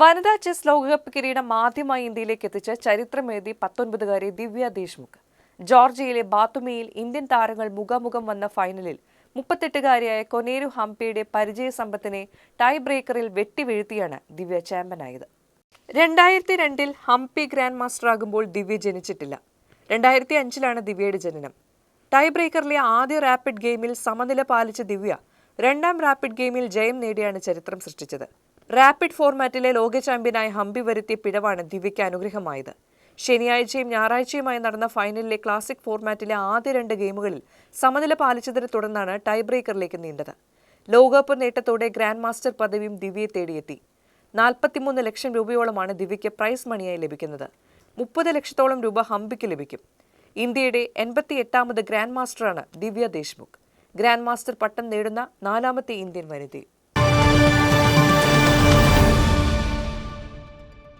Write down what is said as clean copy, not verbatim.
വനിതാ ചെസ് ലോകകപ്പ് കിരീടം ആദ്യമായി ഇന്ത്യയിലേക്ക് എത്തിച്ച ചരിത്രമേതി 19-കാരി ദിവ്യ ദേശ്മുഖ്. ജോർജിയയിലെ ബാത്തുമിയിൽ ഇന്ത്യൻ താരങ്ങൾ മുഖാമുഖം വന്ന ഫൈനലിൽ 38-കാരിയായ കൊനേരു ഹംപിയുടെ പരിചയസമ്പത്തിനെ ടൈ ബ്രേക്കറിൽ വെട്ടിവീഴ്ത്തിയാണ് ദിവ്യ ചാമ്പ്യനായത്. 2002-ൽ ഹംപി ഗ്രാൻഡ് മാസ്റ്ററാകുമ്പോൾ ദിവ്യ ജനിച്ചിട്ടില്ല. 2005-ലാണ് ദിവ്യയുടെ ജനനം. ടൈ ബ്രേക്കറിലെ ആദ്യ റാപ്പിഡ് ഗെയിമിൽ സമനില പാലിച്ച ദിവ്യ രണ്ടാം റാപ്പിഡ് ഗെയിമിൽ ജയം നേടിയാണ് ചരിത്രം സൃഷ്ടിച്ചത്. റാപ്പിഡ് ഫോർമാറ്റിലെ ലോക ചാമ്പ്യനായ ഹംപി വരുത്തിയ പിഴവാണ് ദിവ്യയ്ക്ക് അനുഗ്രഹമായത്. ശനിയാഴ്ചയും ഞായറാഴ്ചയുമായി നടന്ന ഫൈനലിലെ ക്ലാസിക് ഫോർമാറ്റിലെ ആദ്യ 2 ഗെയിമുകളിൽ സമനില പാലിച്ചതിനെ തുടർന്നാണ് ടൈ ബ്രേക്കറിലേക്ക് നീണ്ടത്. ലോകകപ്പ് നേട്ടത്തോടെ ഗ്രാൻഡ് മാസ്റ്റർ പദവിയും ദിവ്യയെ തേടിയെത്തി. 43 ലക്ഷം രൂപയോളമാണ് ദിവ്യയ്ക്ക് പ്രൈസ് മണിയായി ലഭിക്കുന്നത്. 30 ലക്ഷത്തോളം രൂപ ഹംപിക്ക് ലഭിക്കും. ഇന്ത്യയുടെ 88ാമത് ഗ്രാൻഡ് മാസ്റ്ററാണ് ദിവ്യ ദേശ്മുഖ്. ഗ്രാൻഡ് മാസ്റ്റർ പട്ടം നേടുന്ന 4ാമത്തെ ഇന്ത്യൻ വനിതയും.